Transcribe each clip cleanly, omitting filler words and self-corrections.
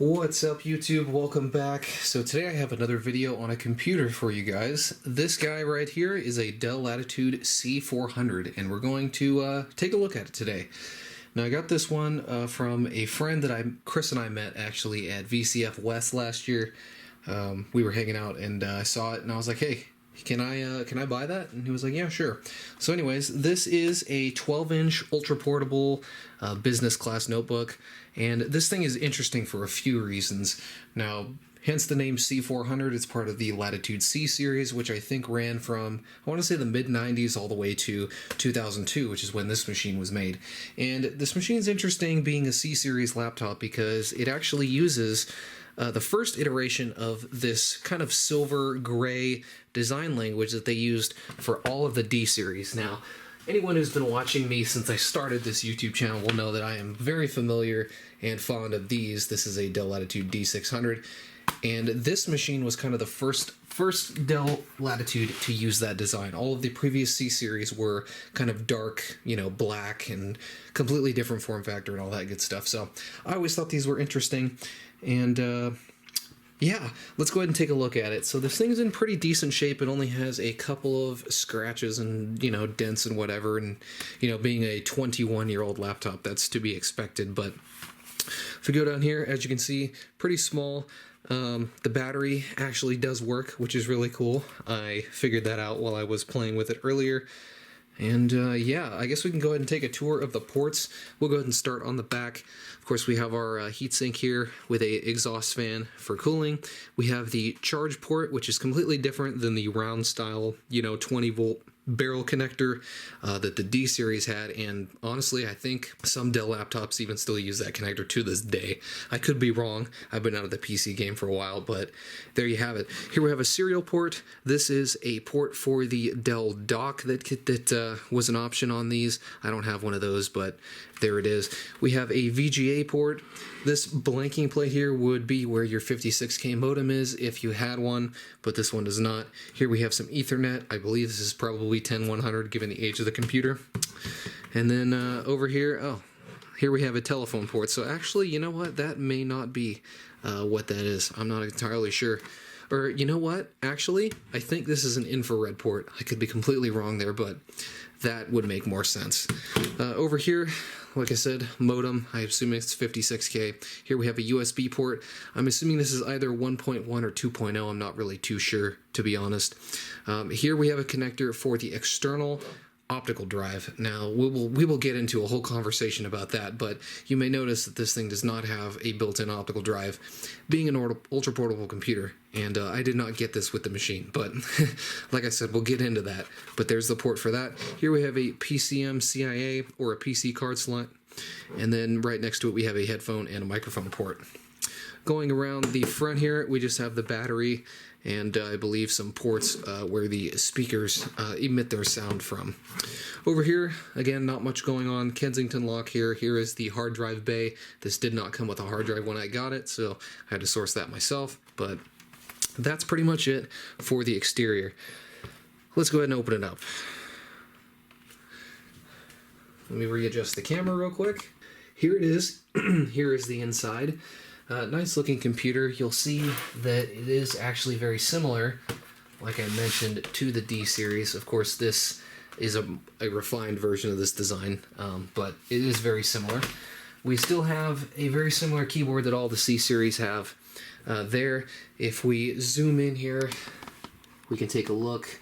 What's up YouTube? Welcome back. So today I have another video on a computer for you guys. This guy right here is a Dell Latitude C400 and we're going to take a look at it today. Now I got this one from a friend that Chris and I met actually at VCF West last year. We were hanging out and I saw it and I was like, hey, can I buy that? And he was like, yeah, sure. So anyways, this is a 12-inch ultra portable business class notebook, and this thing is interesting for a few reasons. Now, hence the name C400. It's part of the Latitude C series, which I think ran from, I want to say, the mid-90s all the way to 2002, which is when this machine was made. And this machine is interesting being a C series laptop because it actually uses the first iteration of this kind of silver gray design language that they used for all of the D series. Now, anyone who's been watching me since I started this YouTube channel will know that I am very familiar and fond of these. This is a Dell Latitude D600, and this machine was kind of the first Dell Latitude to use that design. All of the previous C series were kind of dark, black and completely different form factor and all that good stuff. So I always thought these were interesting. And yeah, let's go ahead and take a look at it. So this thing's in pretty decent shape. It only has a couple of scratches and, dents and whatever. And, being a 21-year-old laptop, that's to be expected. But if we go down here, as you can see, pretty small. The battery actually does work, which is really cool. I figured that out while I was playing with it earlier. And yeah, I guess we can go ahead and take a tour of the ports. We'll go ahead and start on the back. Of course, we have our heatsink here with a exhaust fan for cooling. We have the charge port, which is completely different than the round style, 20-volt barrel connector that the D series had, and honestly I think some Dell laptops even still use that connector to this day. I could be wrong, I've been out of the PC game for a while, but there you have it. Here we have a serial port. This is a port for the Dell dock that was an option on these. I don't have one of those, but there it is. We have a VGA port. This blanking plate here would be where your 56K modem is if you had one, but this one does not. Here we have some Ethernet. I believe this is probably 10100 given the age of the computer. And then over here, here we have a telephone port. So actually, you know what? That may not be what that is. I'm not entirely sure. Or you know what? Actually, I think this is an infrared port. I could be completely wrong there, but that would make more sense. Over here, like I said, modem. I assume it's 56K. Here we have a USB port. I'm assuming this is either 1.1 or 2.0. I'm not really too sure, to be honest. Here we have a connector for the external optical drive. Now, we will get into a whole conversation about that, but you may notice that this thing does not have a built-in optical drive, being an ultra-portable computer, and I did not get this with the machine, but like I said, we'll get into that. But there's the port for that. Here we have a PCM CIA, or a PC card slot, and then right next to it we have a headphone and a microphone port. Going around the front here, we just have the battery and I believe some ports where the speakers emit their sound from. Over here, again, not much going on. Kensington lock here. Here is the hard drive bay. This did not come with a hard drive when I got it, so I had to source that myself, but that's pretty much it for the exterior. Let's go ahead and open it up. Let me readjust the camera real quick. Here it is. Here is the inside. Nice looking computer. You'll see that it is actually very similar, like I mentioned, to the D series. Of course, this is a refined version of this design, but it is very similar. We still have a very similar keyboard that all the C series have there. If we zoom in here, we can take a look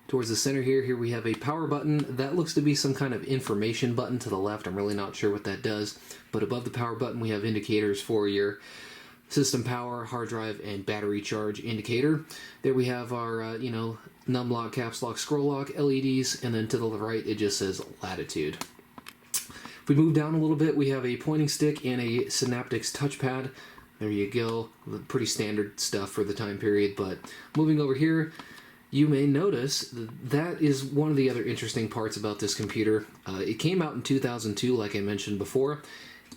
towards the center here. Here we have a power button. That looks to be some kind of information button to the left. I'm really not sure what that does. But above the power button, we have indicators for your system power, hard drive, and battery charge indicator. There we have our, num lock, caps lock, scroll lock, LEDs, and then to the right, it just says Latitude. If we move down a little bit, we have a pointing stick and a Synaptics touchpad. There you go. Pretty standard stuff for the time period. But moving over here, you may notice that is one of the other interesting parts about this computer. It came out in 2002, like I mentioned before,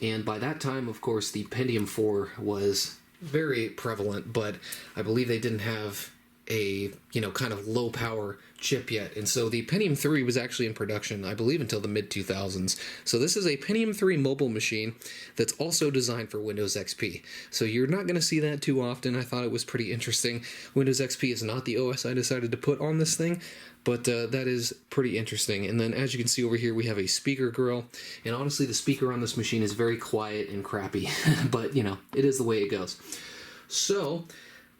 and by that time, of course, the Pentium 4 was very prevalent, but I believe they didn't have a, you know, kind of low power chip yet. And so the Pentium 3 was actually in production, I believe, until the mid 2000s. So this is a Pentium 3 mobile machine that's also designed for Windows XP. So you're not going to see that too often. I thought it was pretty interesting. Windows XP is not the OS I decided to put on this thing, but that is pretty interesting. And then as you can see over here, we have a speaker grill. And honestly, the speaker on this machine is very quiet and crappy, but you know, it is the way it goes. So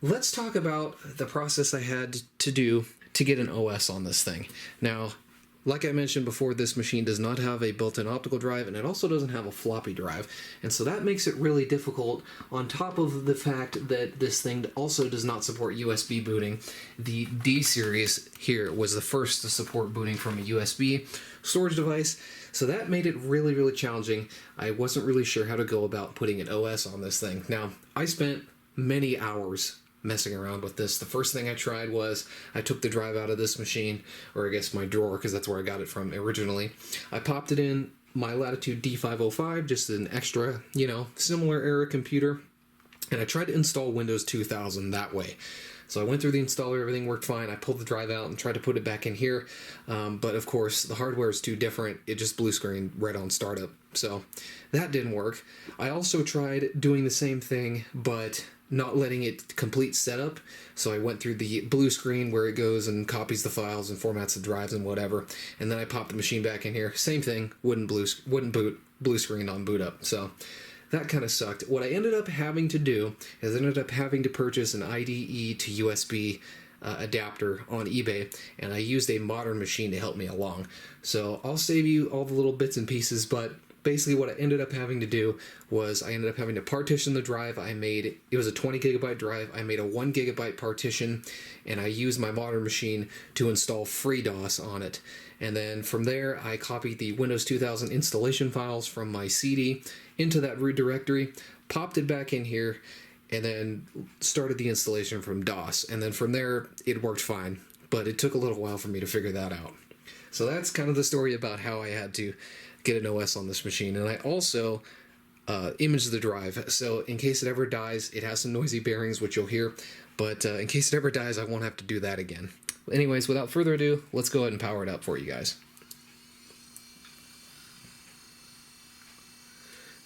let's talk about the process I had to do to get an OS on this thing. Now, like I mentioned before, this machine does not have a built-in optical drive, and it also doesn't have a floppy drive. And so that makes it really difficult, on top of the fact that this thing also does not support USB booting. The D series here was the first to support booting from a USB storage device, so that made it really, really challenging. I wasn't really sure how to go about putting an OS on this thing. Now, I spent many hours messing around with this. The first thing I tried was I took the drive out of this machine, or I guess my drawer, because that's where I got it from originally. I popped it in my Latitude D505, just an extra, you know, similar era computer, and I tried to install Windows 2000 that way. So I went through the installer, everything worked fine. I pulled the drive out and tried to put it back in here, but of course the hardware is too different. It just blue screened right on startup, so that didn't work. I also tried doing the same thing, but not letting it complete setup. So I went through the blue screen where it goes and copies the files and formats the drives and whatever, and then I popped the machine back in here. Same thing, wouldn't boot, blue screen on boot up. So that kind of sucked. What I ended up having to do is I ended up having to purchase an IDE to USB adapter on eBay, and I used a modern machine to help me along. So I'll save you all the little bits and pieces, but basically what I ended up having to do was I ended up having to partition the drive. It was a 20 gigabyte drive. I made a 1 gigabyte partition, and I used my modern machine to install FreeDOS on it. And then from there, I copied the Windows 2000 installation files from my CD into that root directory, popped it back in here, and then started the installation from DOS. And then from there, it worked fine, but it took a little while for me to figure that out. So that's kind of the story about how I had to get an OS on this machine. And I also imaged the drive, so in case it ever dies, it has some noisy bearings, which you'll hear, but in case it ever dies, I won't have to do that again. Anyways, without further ado, let's go ahead and power it up for you guys.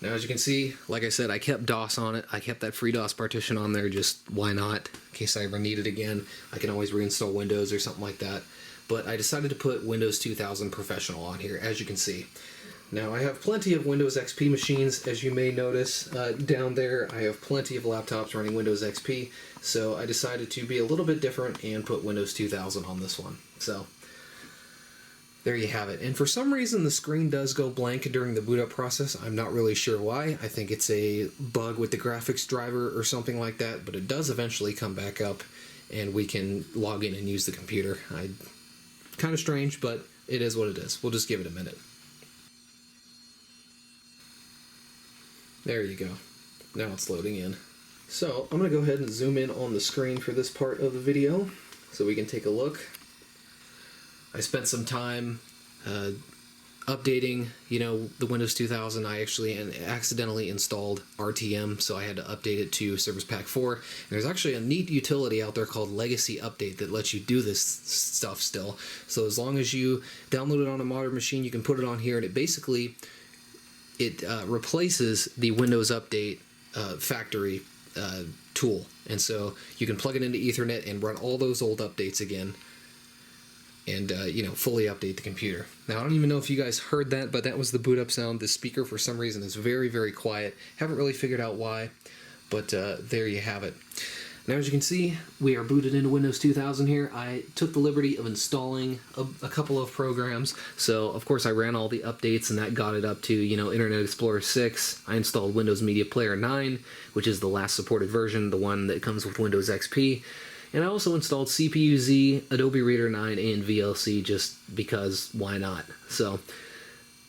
Now, as you can see, like I said, I kept DOS on it. I kept that FreeDOS partition on there, just why not? In case I ever need it again, I can always reinstall Windows or something like that. But I decided to put Windows 2000 Professional on here, as you can see. Now, I have plenty of Windows XP machines, as you may notice down there. I have plenty of laptops running Windows XP, so I decided to be a little bit different and put Windows 2000 on this one. So there you have it. And for some reason, the screen does go blank during the boot up process. I'm not really sure why. I think it's a bug with the graphics driver or something like that, but it does eventually come back up, and we can log in and use the computer. Kind of strange, but it is what it is. We'll just give it a minute. There you go. Now it's loading in. So I'm going to go ahead and zoom in on the screen for this part of the video so we can take a look. I spent some time updating, you know, the Windows 2000. I actually accidentally installed RTM, so I had to update it to Service Pack 4. And there's actually a neat utility out there called Legacy Update that lets you do this stuff still. So as long as you download it on a modern machine, you can put it on here, and it basically replaces the Windows Update factory tool. And so you can plug it into Ethernet and run all those old updates again, and you know, fully update the computer. Now, I don't even know if you guys heard that, but that was the boot up sound. The speaker, for some reason, is very, very quiet. Haven't really figured out why, but there you have it. Now, as you can see, we are booted into Windows 2000 here. I took the liberty of installing a couple of programs. So, of course, I ran all the updates, and that got it up to, you know, Internet Explorer 6. I installed Windows Media Player 9, which is the last supported version, the one that comes with Windows XP. And I also installed CPU-Z, Adobe Reader 9, and VLC, just because why not? So,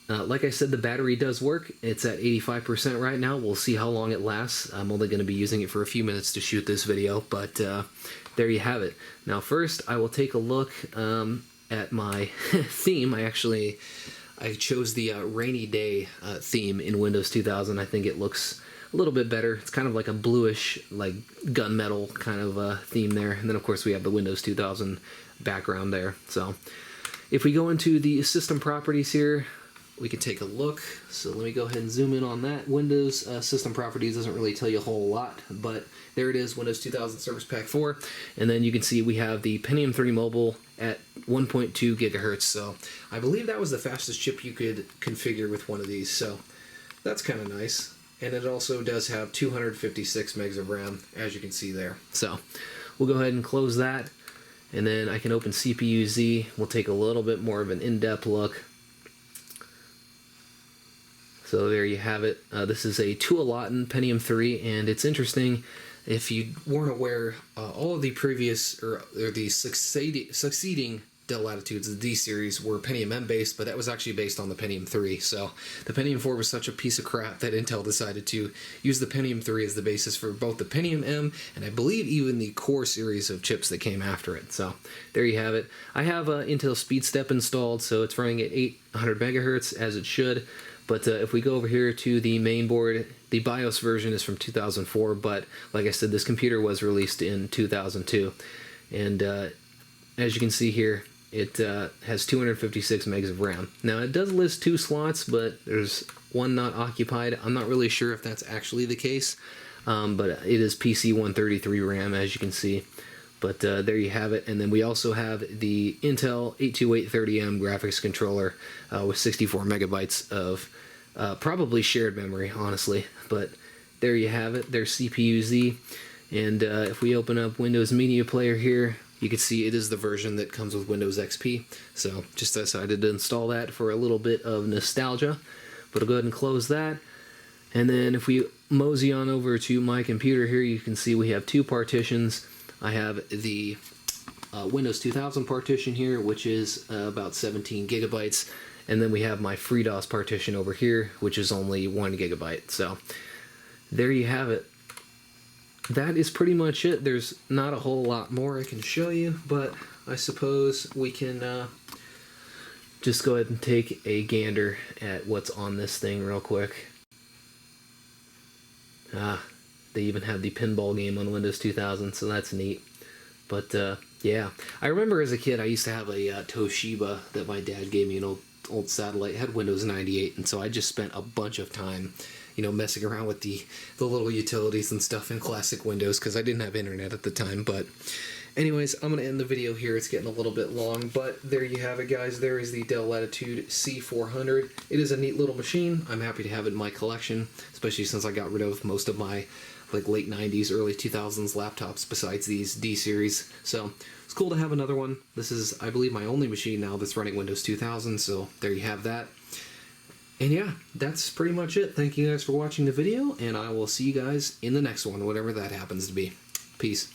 like I said, the battery does work. It's at 85% right now. We'll see how long it lasts. I'm only going to be using it for a few minutes to shoot this video, but there you have it. Now, first, I will take a look at my theme. I chose the Rainy Day theme in Windows 2000. I think it looks a little bit better. It's kind of like a bluish, like gunmetal kind of theme there. And then of course we have the Windows 2000 background there. So if we go into the system properties here, we can take a look. So let me go ahead and zoom in on that. Windows system properties doesn't really tell you a whole lot, but there it is, Windows 2000 Service Pack 4. And then you can see we have the Pentium 3 Mobile at 1.2 gigahertz. So I believe that was the fastest chip you could configure with one of these. So that's kind of nice. And it also does have 256 megs of RAM, as you can see there. So we'll go ahead and close that. And then I can open CPU-Z. We'll take a little bit more of an in-depth look. So there you have it. This is a Tualatin Pentium 3, and it's interesting, if you weren't aware, all of the previous, or the succeeding Dell Latitudes, the D series, were Pentium M based, but that was actually based on the Pentium 3. So the Pentium 4 was such a piece of crap that Intel decided to use the Pentium 3 as the basis for both the Pentium M, and I believe even the Core series of chips that came after it. So there you have it. I have Intel SpeedStep installed, so it's running at 800 megahertz, as it should. But if we go over here to the main board, the BIOS version is from 2004, but like I said, this computer was released in 2002. And as you can see here, it has 256 megs of RAM. Now, it does list 2 slots, but there's one not occupied. I'm not really sure if that's actually the case, but it is PC 133 RAM, as you can see. But there you have it. And then we also have the Intel 82830M graphics controller with 64 megabytes of probably shared memory, honestly. But there you have it. There's CPU-Z. And if we open up Windows Media Player here, you can see it is the version that comes with Windows XP. So just decided to install that for a little bit of nostalgia. But I'll go ahead and close that. And then if we mosey on over to my computer here, you can see we have 2 partitions. I have the Windows 2000 partition here, which is about 17 gigabytes. And then we have my FreeDOS partition over here, which is only 1 gigabyte. So there you have it. That is pretty much it. There's not a whole lot more I can show you, but I suppose we can just go ahead and take a gander at what's on this thing real quick. They even have the pinball game on Windows 2000, so that's neat. But yeah, I remember as a kid I used to have a Toshiba that my dad gave me, an old satellite. It had Windows 98, and so I just spent a bunch of time, you know, messing around with the little utilities and stuff in classic Windows, because I didn't have internet at the time. But anyways, I'm going to end the video here. It's getting a little bit long, but there you have it, guys. There is the Dell Latitude C400. It is a neat little machine. I'm happy to have it in my collection, especially since I got rid of most of my like late 90s, early 2000s laptops besides these D series. So it's cool to have another one. This is, I believe, my only machine now that's running Windows 2000, so there you have that. And yeah, that's pretty much it. Thank you guys for watching the video, and I will see you guys in the next one, whatever that happens to be. Peace.